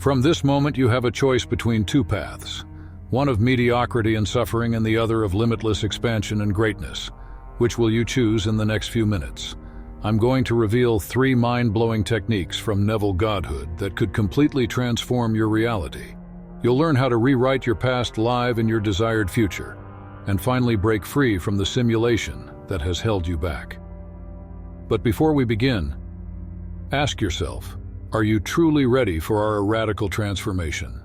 From this moment, you have a choice between two paths, one of mediocrity and suffering and the other of limitless expansion and greatness. Which will you choose in the next few minutes? I'm going to reveal 3 mind-blowing techniques from Neville Goddard that could completely transform your reality. You'll learn how to rewrite your past live in your desired future, and finally break free from the simulation that has held you back. But before we begin, ask yourself, are you truly ready for our radical transformation?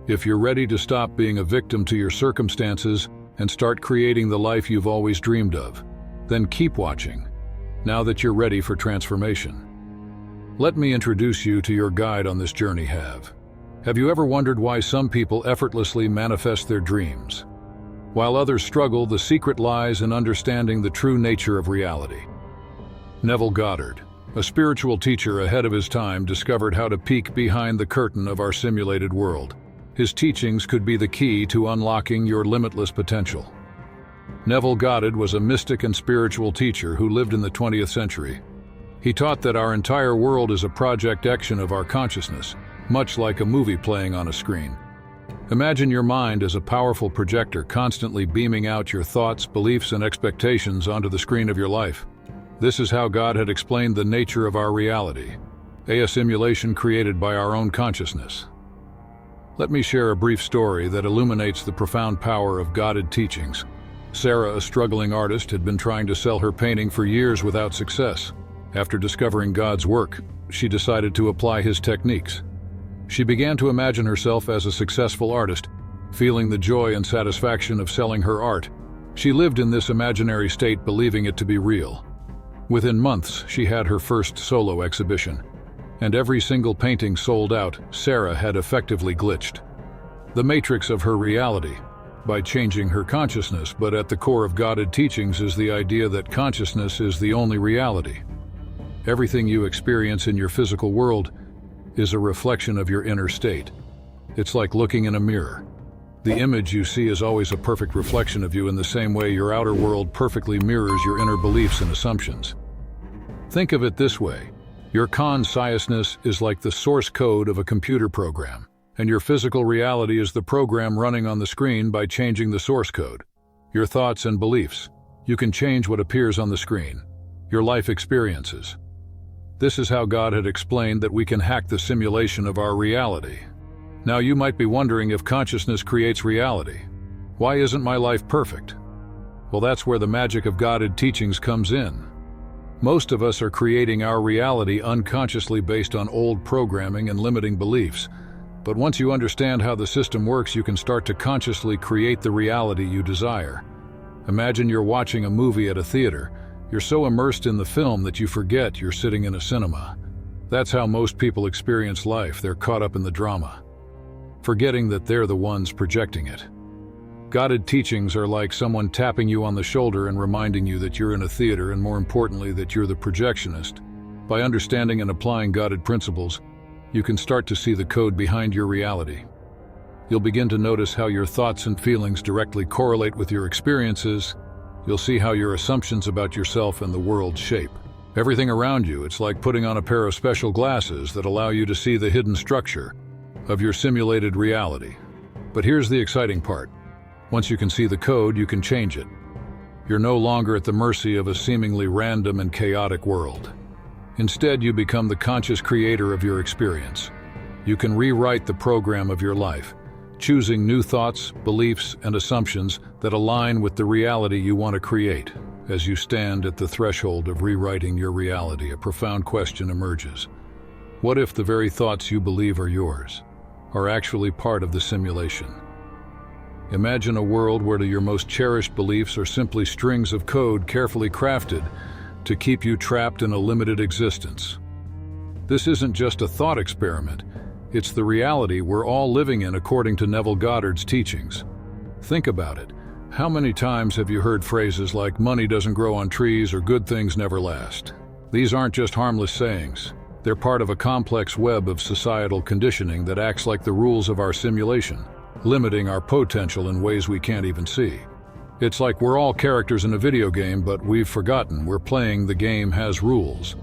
If you're ready to stop being a victim to your circumstances and start creating the life you've always dreamed of, then keep watching, now that you're ready for transformation. Let me introduce you to your guide on this journey. Have you ever wondered why some people effortlessly manifest their dreams, while others struggle? The secret lies in understanding the true nature of reality. Neville Goddard, a spiritual teacher ahead of his time, discovered how to peek behind the curtain of our simulated world. His teachings could be the key to unlocking your limitless potential. Neville Goddard was a mystic and spiritual teacher who lived in the 20th century. He taught that our entire world is a projection of our consciousness, much like a movie playing on a screen. Imagine your mind as a powerful projector constantly beaming out your thoughts, beliefs, and expectations onto the screen of your life. This is how God had explained the nature of our reality, a simulation created by our own consciousness. Let me share a brief story that illuminates the profound power of Goddard teachings. Sarah, a struggling artist, had been trying to sell her painting for years without success. After discovering God's work, she decided to apply his techniques. She began to imagine herself as a successful artist, feeling the joy and satisfaction of selling her art. She lived in this imaginary state, believing it to be real. Within months, she had her first solo exhibition, and every single painting sold out. Sarah had effectively glitched the matrix of her reality by changing her consciousness, but at the core of Goddard teachings is the idea that consciousness is the only reality. Everything you experience in your physical world is a reflection of your inner state. It's like looking in a mirror. The image you see is always a perfect reflection of you, in the same way your outer world perfectly mirrors your inner beliefs and assumptions. Think of it this way. Your consciousness is like the source code of a computer program, and your physical reality is the program running on the screen. By changing the source code, your thoughts and beliefs, you can change what appears on the screen, your life experiences. This is how God had explained that we can hack the simulation of our reality. Now you might be wondering, if consciousness creates reality, why isn't my life perfect? Well, that's where the magic of Goddard teachings comes in. Most of us are creating our reality unconsciously based on old programming and limiting beliefs. But once you understand how the system works, you can start to consciously create the reality you desire. Imagine you're watching a movie at a theater. You're so immersed in the film that you forget you're sitting in a cinema. That's how most people experience life. They're caught up in the drama, forgetting that they're the ones projecting it. Goddard teachings are like someone tapping you on the shoulder and reminding you that you're in a theater, and more importantly, that you're the projectionist. By understanding and applying Goddard principles, you can start to see the code behind your reality. You'll begin to notice how your thoughts and feelings directly correlate with your experiences. You'll see how your assumptions about yourself and the world shape everything around you. It's like putting on a pair of special glasses that allow you to see the hidden structure of your simulated reality. But here's the exciting part. Once you can see the code, you can change it. You're no longer at the mercy of a seemingly random and chaotic world. Instead, you become the conscious creator of your experience. You can rewrite the program of your life, choosing new thoughts, beliefs, and assumptions that align with the reality you want to create. As you stand at the threshold of rewriting your reality, a profound question emerges. What if the very thoughts you believe are yours are actually part of the simulation? Imagine a world where your most cherished beliefs are simply strings of code carefully crafted to keep you trapped in a limited existence. This isn't just a thought experiment. It's the reality we're all living in, according to Neville Goddard's teachings. Think about it. How many times have you heard phrases like "money doesn't grow on trees" or "good things never last"? These aren't just harmless sayings. They're part of a complex web of societal conditioning that acts like the rules of our simulation, limiting our potential in ways we can't even see. It's like we're all characters in a video game, but we've forgotten we're playing the game has rules.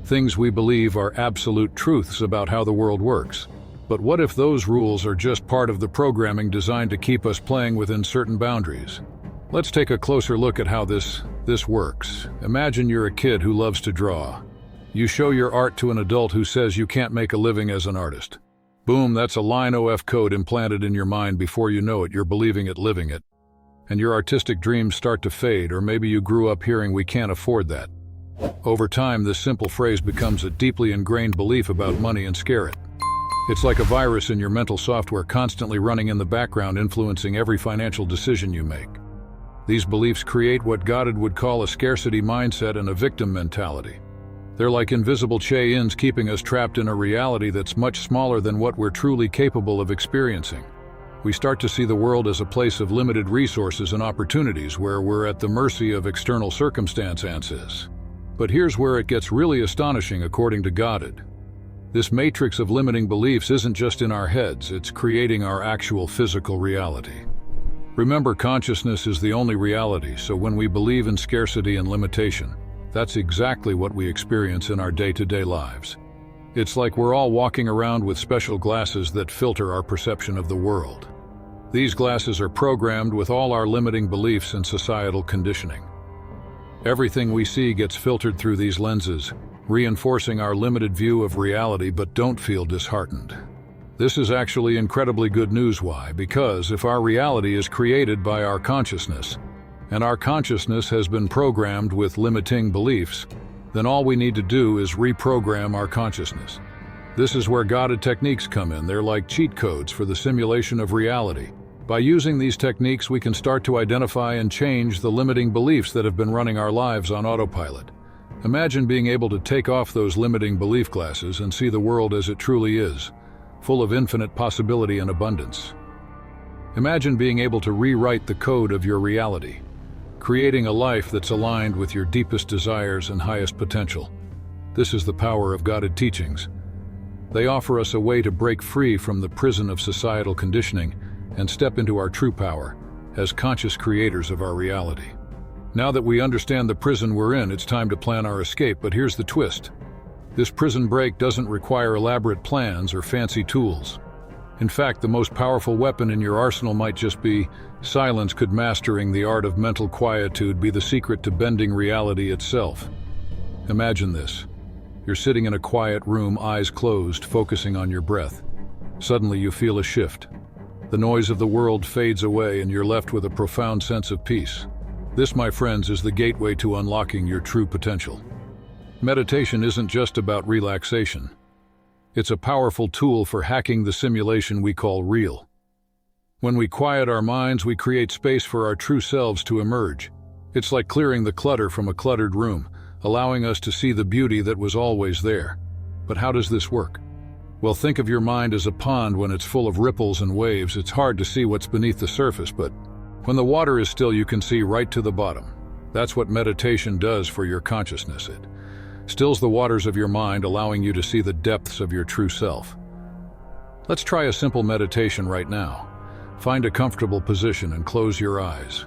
Things we believe are absolute truths about how the world works. But what if those rules are just part of the programming designed to keep us playing within certain boundaries? Let's take a closer look at how this works. Imagine you're a kid who loves to draw. You show your art to an adult who says you can't make a living as an artist. Boom, that's a line of code implanted in your mind. Before you know it, you're believing it, living it. And your artistic dreams start to fade, or maybe you grew up hearing we can't afford that. Over time, this simple phrase becomes a deeply ingrained belief about money and scare it. It's like a virus in your mental software, constantly running in the background, influencing every financial decision you make. These beliefs create what Goddard would call a scarcity mindset and a victim mentality. They're like invisible chains keeping us trapped in a reality that's much smaller than what we're truly capable of experiencing. We start to see the world as a place of limited resources and opportunities where we're at the mercy of external circumstances. But here's where it gets really astonishing, according to Goddard. This matrix of limiting beliefs isn't just in our heads, it's creating our actual physical reality. Remember, consciousness is the only reality, so when we believe in scarcity and limitation, that's exactly what we experience in our day-to-day lives. It's like we're all walking around with special glasses that filter our perception of the world. These glasses are programmed with all our limiting beliefs and societal conditioning. Everything we see gets filtered through these lenses, reinforcing our limited view of reality. But don't feel disheartened. This is actually incredibly good news. Why? Because if our reality is created by our consciousness, and our consciousness has been programmed with limiting beliefs, then all we need to do is reprogram our consciousness. This is where Goddard techniques come in. They're like cheat codes for the simulation of reality. By using these techniques, we can start to identify and change the limiting beliefs that have been running our lives on autopilot. Imagine being able to take off those limiting belief glasses and see the world as it truly is, full of infinite possibility and abundance. Imagine being able to rewrite the code of your reality, creating a life that's aligned with your deepest desires and highest potential. This is the power of Goddard teachings. They offer us a way to break free from the prison of societal conditioning and step into our true power as conscious creators of our reality. Now that we understand the prison we're in, it's time to plan our escape. But here's the twist. This prison break doesn't require elaborate plans or fancy tools. In fact, the most powerful weapon in your arsenal might just be silence. Could mastering the art of mental quietude be the secret to bending reality itself? Imagine this. You're sitting in a quiet room, eyes closed, focusing on your breath. Suddenly you feel a shift. The noise of the world fades away and you're left with a profound sense of peace. This, my friends, is the gateway to unlocking your true potential. Meditation isn't just about relaxation. It's a powerful tool for hacking the simulation we call real. When we quiet our minds, we create space for our true selves to emerge. It's like clearing the clutter from a cluttered room, allowing us to see the beauty that was always there. But how does this work? Well, think of your mind as a pond. When it's full of ripples and waves, it's hard to see what's beneath the surface, but when the water is still, you can see right to the bottom. That's what meditation does for your consciousness. It stills the waters of your mind, allowing you to see the depths of your true self. Let's try a simple meditation right now. Find a comfortable position and close your eyes.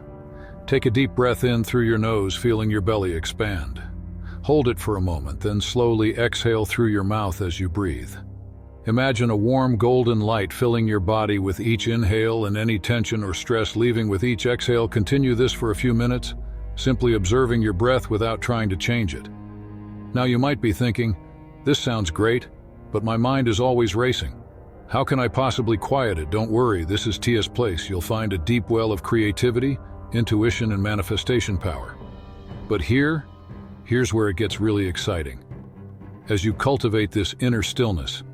Take a deep breath in through your nose, feeling your belly expand. Hold it for a moment, then slowly exhale through your mouth as you breathe. Imagine a warm golden light filling your body with each inhale and any tension or stress leaving with each exhale. Continue this for a few minutes, simply observing your breath without trying to change it. Now you might be thinking, this sounds great, but my mind is always racing. How can I possibly quiet it? Don't worry, this is Tia's place. You'll find a deep well of creativity, intuition, and manifestation power. But here's where it gets really exciting. As you cultivate this inner stillness,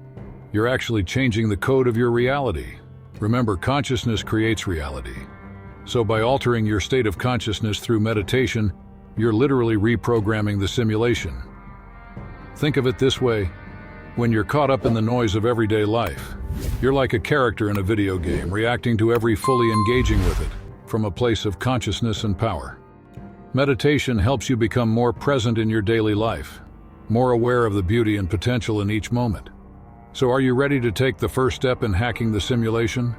you're actually changing the code of your reality. Remember, consciousness creates reality. So by altering your state of consciousness through meditation, you're literally reprogramming the simulation. Think of it this way. When you're caught up in the noise of everyday life, you're like a character in a video game, reacting to every fully engaging with it, from a place of consciousness and power. Meditation helps you become more present in your daily life, more aware of the beauty and potential in each moment. So are you ready to take the first step in hacking the simulation?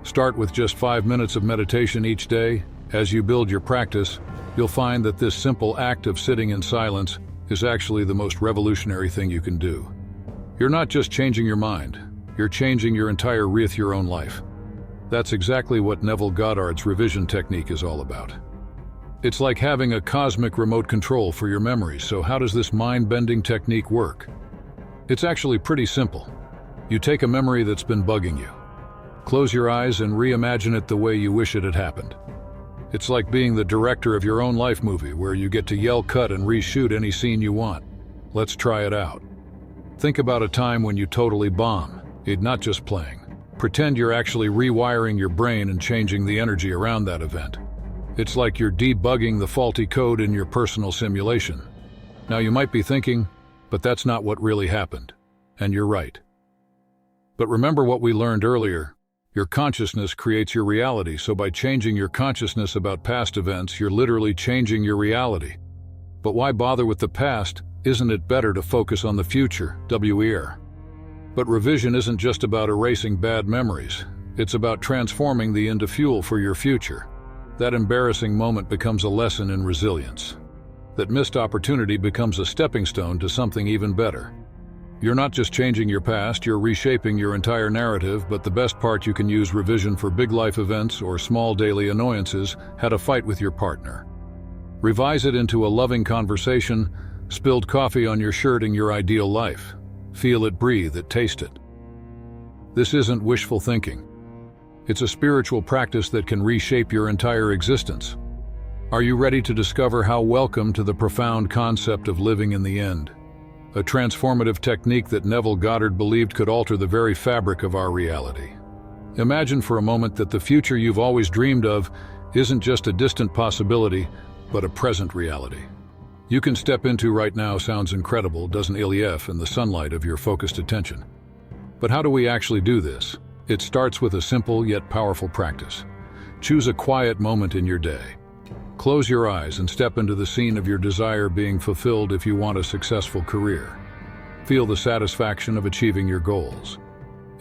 Start with just 5 minutes of meditation each day. As you build your practice, you'll find that this simple act of sitting in silence is actually the most revolutionary thing you can do. You're not just changing your mind, you're changing your entire your own life. That's exactly what Neville Goddard's revision technique is all about. It's like having a cosmic remote control for your memories. So how does this mind-bending technique work? It's actually pretty simple. You take a memory that's been bugging you. Close your eyes and reimagine it the way you wish it had happened. It's like being the director of your own life movie, where you get to yell cut and reshoot any scene you want. Let's try it out. Think about a time when you totally bomb. It's not just playing. Pretend you're actually rewiring your brain and changing the energy around that event. It's like you're debugging the faulty code in your personal simulation. Now you might be thinking, but that's not what really happened. And you're right. But remember what we learned earlier. Your consciousness creates your reality, so by changing your consciousness about past events, you're literally changing your reality. But why bother with the past? Isn't it better to focus on the future? But revision isn't just about erasing bad memories. It's about transforming them into fuel for your future. That embarrassing moment becomes a lesson in resilience. That missed opportunity becomes a stepping stone to something even better. You're not just changing your past, you're reshaping your entire narrative. But the best part, you can use revision for big life events or small daily annoyances. Had a fight with your partner. Revise it into a loving conversation. Spilled coffee on your shirt in your ideal life. Feel it, breathe it, taste it. This isn't wishful thinking. It's a spiritual practice that can reshape your entire existence. Are you ready to discover how? Welcome to the profound concept of living in the end. A transformative technique that Neville Goddard believed could alter the very fabric of our reality. Imagine for a moment that the future you've always dreamed of isn't just a distant possibility, but a present reality. You can step into right now. Sounds incredible, doesn't it? In the sunlight of your focused attention. But how do we actually do this? It starts with a simple yet powerful practice. Choose a quiet moment in your day. Close your eyes and step into the scene of your desire being fulfilled. If you want a successful career, feel the satisfaction of achieving your goals.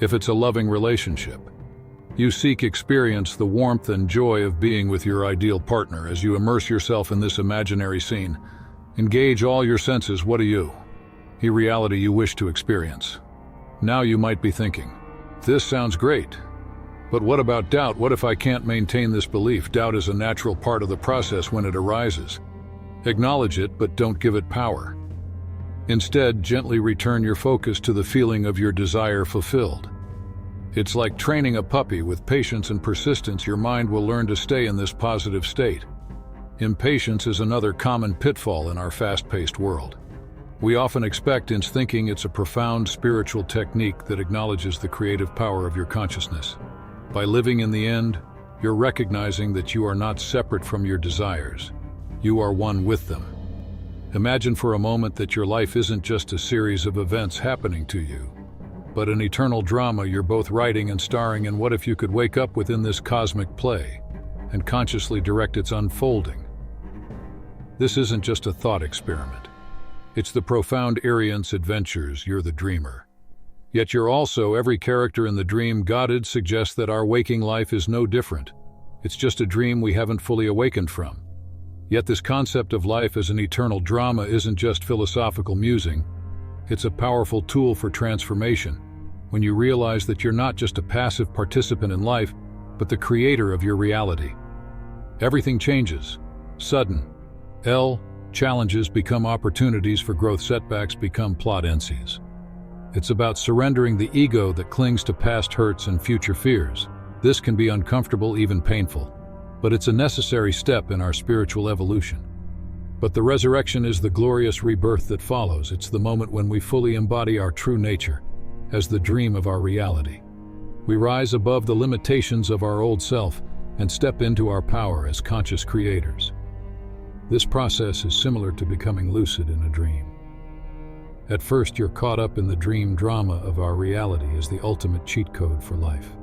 If it's a loving relationship, you experience the warmth and joy of being with your ideal partner. As you immerse yourself in this imaginary scene, engage all your senses. What the reality you wish to experience? Now you might be thinking, this sounds great. But what about doubt? What if I can't maintain this belief? Doubt is a natural part of the process when it arises. Acknowledge it, but don't give it power. Instead, gently return your focus to the feeling of your desire fulfilled. It's like training a puppy. With patience and persistence, your mind will learn to stay in this positive state. Impatience is another common pitfall in our fast-paced world. We often expect instant thinking. It's a profound spiritual technique that acknowledges the creative power of your consciousness. By living in the end, you're recognizing that you are not separate from your desires. You are one with them. Imagine for a moment that your life isn't just a series of events happening to you, but an eternal drama you're both writing and starring in. What if you could wake up within this cosmic play and consciously direct its unfolding? This isn't just a thought experiment. It's the profound Arian's adventures. You're the dreamer. Yet you're also every character in the dream. Goddard suggests that our waking life is no different. It's just a dream we haven't fully awakened from. Yet this concept of life as an eternal drama isn't just philosophical musing. It's a powerful tool for transformation. When you realize that you're not just a passive participant in life, but the creator of your reality. Everything changes. Sudden. Challenges become opportunities for growth. Setbacks become plot ends. It's about surrendering the ego that clings to past hurts and future fears. This can be uncomfortable, even painful, but it's a necessary step in our spiritual evolution. But the resurrection is the glorious rebirth that follows. It's the moment when we fully embody our true nature as the dream of our reality. We rise above the limitations of our old self and step into our power as conscious creators. This process is similar to becoming lucid in a dream. At first, you're caught up in the dream drama of our reality as the ultimate cheat code for life.